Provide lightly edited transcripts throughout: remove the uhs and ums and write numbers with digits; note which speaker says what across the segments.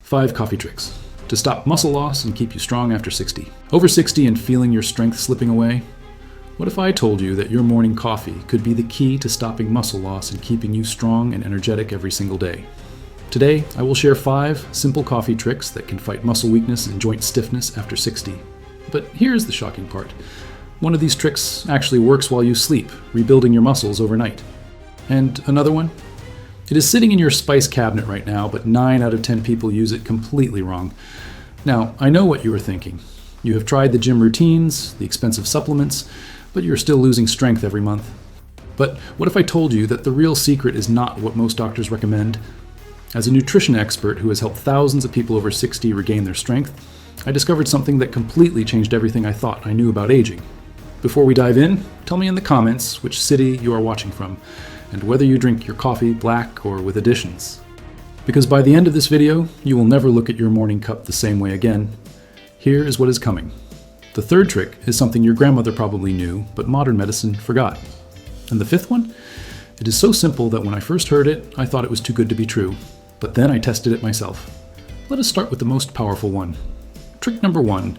Speaker 1: 5 coffee tricks to stop muscle loss and keep you strong after 60. Over 60 and feeling your strength slipping away? What if I told you that your morning coffee could be the key to stopping muscle loss and keeping you strong and energetic every single day? Today, I will share 5 simple coffee tricks that can fight muscle weakness and joint stiffness after 60. But here's the shocking part. One of these tricks actually works while you sleep, rebuilding your muscles overnight. And another one? It is sitting in your spice cabinet right now, but 9 out of 10 people use it completely wrong. Now, I know what you are thinking. You have tried the gym routines, the expensive supplements, but you're still losing strength every month. But what if I told you that the real secret is not what most doctors recommend? As a nutrition expert who has helped thousands of people over 60 regain their strength, I discovered something that completely changed everything I thought I knew about aging. Before we dive in, tell me in the comments which city you are watching from, and whether you drink your coffee black or with additions. Because by the end of this video, you will never look at your morning cup the same way again. Here is what is coming. The third trick is something your grandmother probably knew, but modern medicine forgot. And the fifth one? It is so simple that when I first heard it, I thought it was too good to be true. But then I tested it myself. Let us start with the most powerful one. Trick number 1.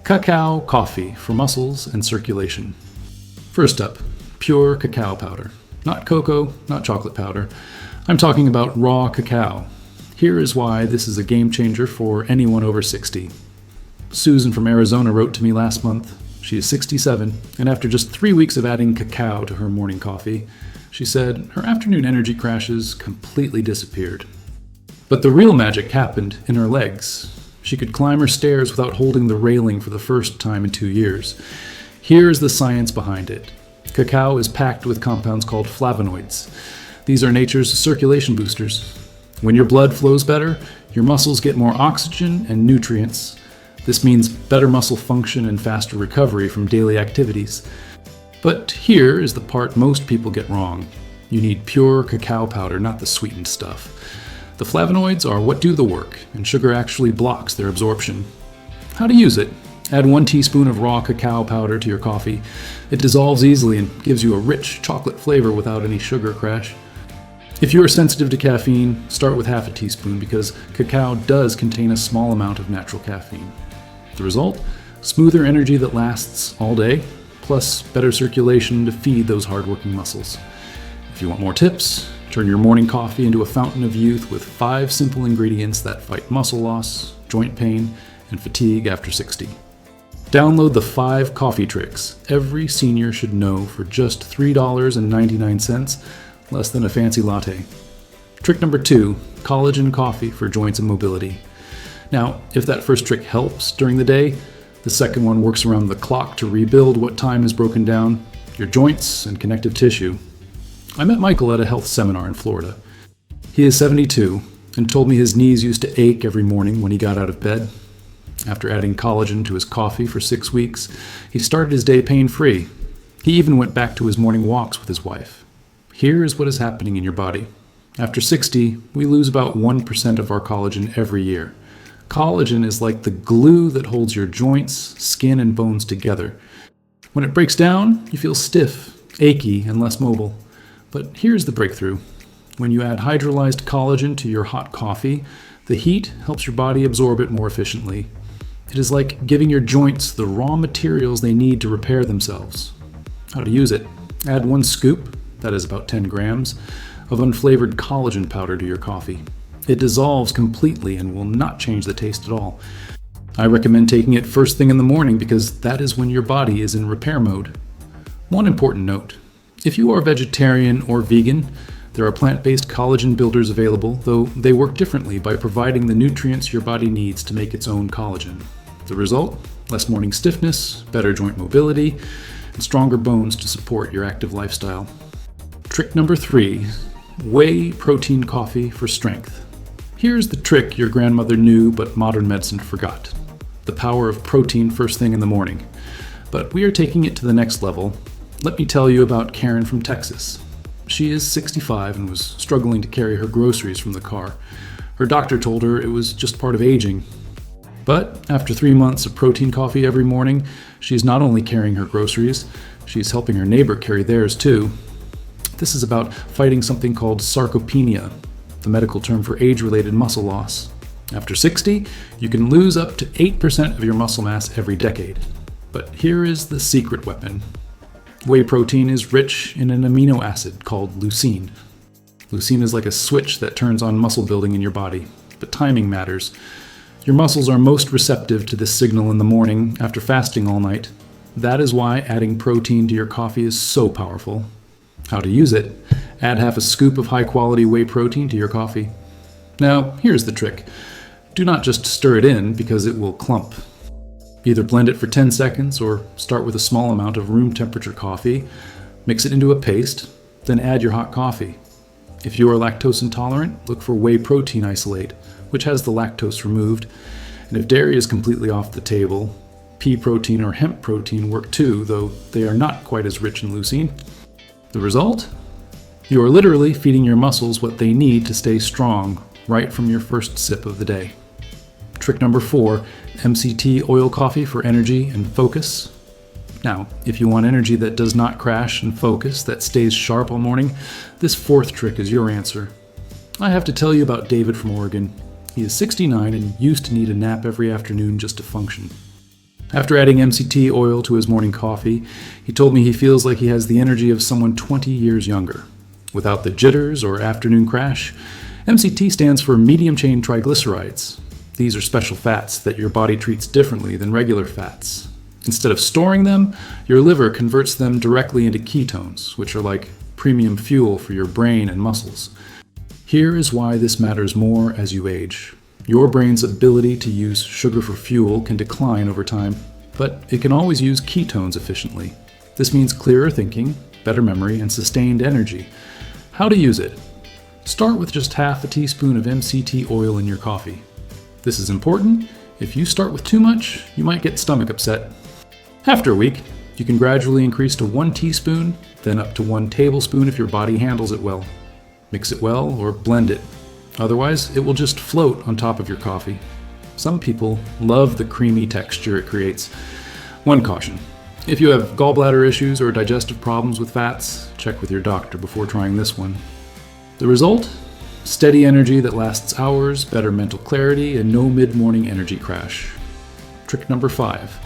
Speaker 1: Cacao coffee for muscles and circulation. First up, pure cacao powder. Not cocoa, not chocolate powder. I'm talking about raw cacao. Here is why this is a game changer for anyone over 60. Susan from Arizona wrote to me last month. She is 67, and after just 3 weeks of adding cacao to her morning coffee, she said her afternoon energy crashes completely disappeared. But the real magic happened in her legs. She could climb her stairs without holding the railing for the first time in 2 years. Here is the science behind it. Cacao is packed with compounds called flavonoids. These are nature's circulation boosters. When your blood flows better, your muscles get more oxygen and nutrients. This means better muscle function and faster recovery from daily activities. But here is the part most people get wrong. You need pure cacao powder, not the sweetened stuff. The flavonoids are what do the work, and sugar actually blocks their absorption. How to use it? Add 1 teaspoon of raw cacao powder to your coffee. It dissolves easily and gives you a rich chocolate flavor without any sugar crash. If you are sensitive to caffeine, start with half a teaspoon because cacao does contain a small amount of natural caffeine. The result? Smoother energy that lasts all day, plus better circulation to feed those hardworking muscles. If you want more tips, turn your morning coffee into a fountain of youth with 5 simple ingredients that fight muscle loss, joint pain, and fatigue after 60. Download the 5 coffee tricks every senior should know for just $3.99, less than a fancy latte. Trick number 2, collagen coffee for joints and mobility. Now, if that first trick helps during the day, the second one works around the clock to rebuild what time is broken down, your joints and connective tissue. I met Michael at a health seminar in Florida. He is 72 and told me his knees used to ache every morning when he got out of bed. After adding collagen to his coffee for 6 weeks, he started his day pain-free. He even went back to his morning walks with his wife. Here is what is happening in your body. After 60, we lose about 1% of our collagen every year. Collagen is like the glue that holds your joints, skin, and bones together. When it breaks down, you feel stiff, achy, and less mobile. But here's the breakthrough. When you add hydrolyzed collagen to your hot coffee, the heat helps your body absorb it more efficiently. It is like giving your joints the raw materials they need to repair themselves. How to use it? Add 1 scoop, that is about 10 grams, of unflavored collagen powder to your coffee. It dissolves completely and will not change the taste at all. I recommend taking it first thing in the morning because that is when your body is in repair mode. One important note. If you are vegetarian or vegan, there are plant-based collagen builders available, though they work differently by providing the nutrients your body needs to make its own collagen. The result? Less morning stiffness, better joint mobility, and stronger bones to support your active lifestyle. Trick number 3, whey protein coffee for strength. Here's the trick your grandmother knew but modern medicine forgot. The power of protein first thing in the morning. But we are taking it to the next level. Let me tell you about Karen from Texas. She is 65 and was struggling to carry her groceries from the car. Her doctor told her it was just part of aging. But after 3 months of protein coffee every morning, she's not only carrying her groceries, she's helping her neighbor carry theirs too. This is about fighting something called sarcopenia, the medical term for age-related muscle loss. After 60, you can lose up to 8% of your muscle mass every decade. But here is the secret weapon. Whey protein is rich in an amino acid called leucine. Leucine is like a switch that turns on muscle building in your body, but timing matters. Your muscles are most receptive to this signal in the morning after fasting all night. That is why adding protein to your coffee is so powerful. How to use it? Add half a scoop of high-quality whey protein to your coffee. Now, here's the trick. Do not just stir it in because it will clump. Either blend it for 10 seconds or start with a small amount of room temperature coffee, mix it into a paste, then add your hot coffee. If you are lactose intolerant, look for whey protein isolate, which has the lactose removed. And if dairy is completely off the table, pea protein or hemp protein work too, though they are not quite as rich in leucine. The result? You are literally feeding your muscles what they need to stay strong right from your first sip of the day. Trick number 4, MCT oil coffee for energy and focus. Now, if you want energy that does not crash and focus, that stays sharp all morning, this 4th trick is your answer. I have to tell you about David from Oregon. He is 69 and used to need a nap every afternoon just to function. After adding MCT oil to his morning coffee, he told me he feels like he has the energy of someone 20 years younger. Without the jitters or afternoon crash, MCT stands for medium-chain triglycerides. These are special fats that your body treats differently than regular fats. Instead of storing them, your liver converts them directly into ketones, which are like premium fuel for your brain and muscles. Here is why this matters more as you age. Your brain's ability to use sugar for fuel can decline over time, but it can always use ketones efficiently. This means clearer thinking, better memory, and sustained energy. How to use it? Start with just half a teaspoon of MCT oil in your coffee. This is important. If you start with too much, you might get stomach upset. After a week, you can gradually increase to 1 teaspoon, then up to 1 tablespoon if your body handles it well. Mix it well or blend it. Otherwise, it will just float on top of your coffee. Some people love the creamy texture it creates. One caution. If you have gallbladder issues or digestive problems with fats, check with your doctor before trying this one. The result? Steady energy that lasts hours, better mental clarity, and no mid-morning energy crash. Trick number 5.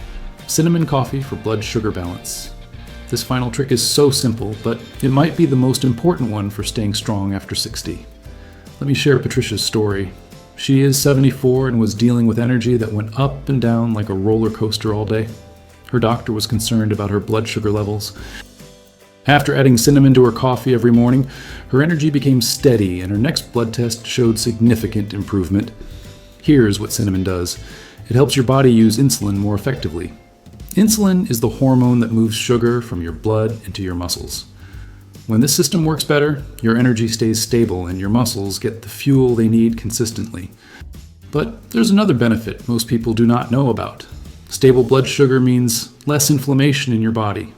Speaker 1: Cinnamon coffee for blood sugar balance. This final trick is so simple, but it might be the most important one for staying strong after 60. Let me share Patricia's story. She is 74 and was dealing with energy that went up and down like a roller coaster all day. Her doctor was concerned about her blood sugar levels. After adding cinnamon to her coffee every morning, her energy became steady and her next blood test showed significant improvement. Here's what cinnamon does. It helps your body use insulin more effectively. Insulin is the hormone that moves sugar from your blood into your muscles. When this system works better, your energy stays stable and your muscles get the fuel they need consistently. But there's another benefit most people do not know about. Stable blood sugar means less inflammation in your body.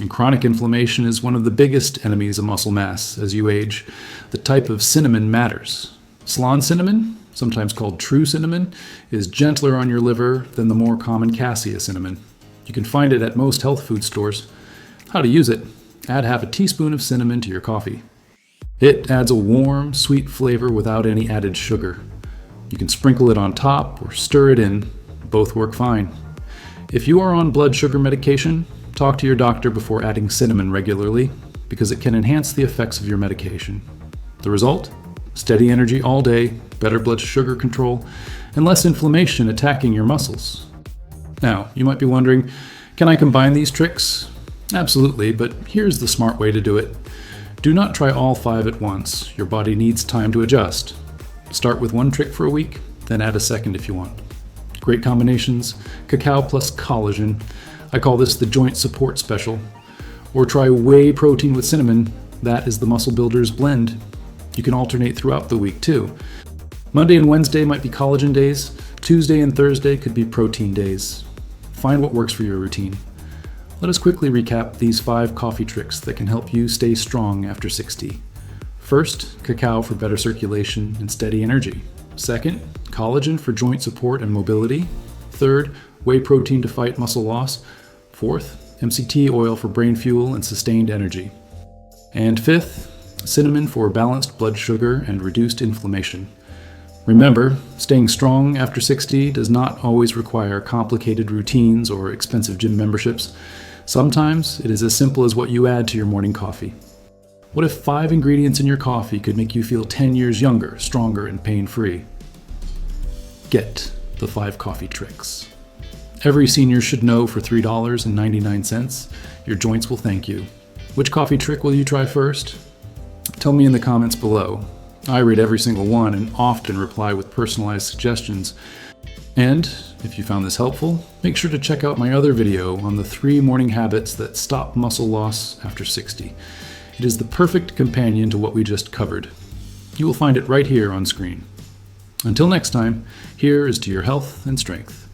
Speaker 1: And chronic inflammation is one of the biggest enemies of muscle mass as you age. The type of cinnamon matters. Ceylon cinnamon, sometimes called true cinnamon, is gentler on your liver than the more common cassia cinnamon. You can find it at most health food stores. How to use it? Add half a teaspoon of cinnamon to your coffee. It adds a warm, sweet flavor without any added sugar. You can sprinkle it on top or stir it in. Both work fine. If you are on blood sugar medication, talk to your doctor before adding cinnamon regularly, because it can enhance the effects of your medication. The result? Steady energy all day, better blood sugar control, and less inflammation attacking your muscles. Now, you might be wondering, can I combine these tricks? Absolutely, but here's the smart way to do it. Do not try all 5 at once. Your body needs time to adjust. Start with 1 trick for a week, then add a second if you want. Great combinations, cacao plus collagen. I call this the joint support special. Or try whey protein with cinnamon. That is the Muscle Builders blend. You can alternate throughout the week too. Monday and Wednesday might be collagen days. Tuesday and Thursday could be protein days. Find what works for your routine. Let us quickly recap these 5 coffee tricks that can help you stay strong after 60. First, cacao for better circulation and steady energy. Second, collagen for joint support and mobility. Third, whey protein to fight muscle loss. Fourth, MCT oil for brain fuel and sustained energy. And fifth, cinnamon for balanced blood sugar and reduced inflammation. Remember, staying strong after 60 does not always require complicated routines or expensive gym memberships. Sometimes it is as simple as what you add to your morning coffee. What if 5 ingredients in your coffee could make you feel 10 years younger, stronger, and pain-free? Get the 5 coffee tricks. Every senior should know for $3.99, your joints will thank you. Which coffee trick will you try first? Tell me in the comments below. I read every single one and often reply with personalized suggestions. And if you found this helpful, make sure to check out my other video on the 3 morning habits that stop muscle loss after 60. It is the perfect companion to what we just covered. You will find it right here on screen. Until next time, here is to your health and strength.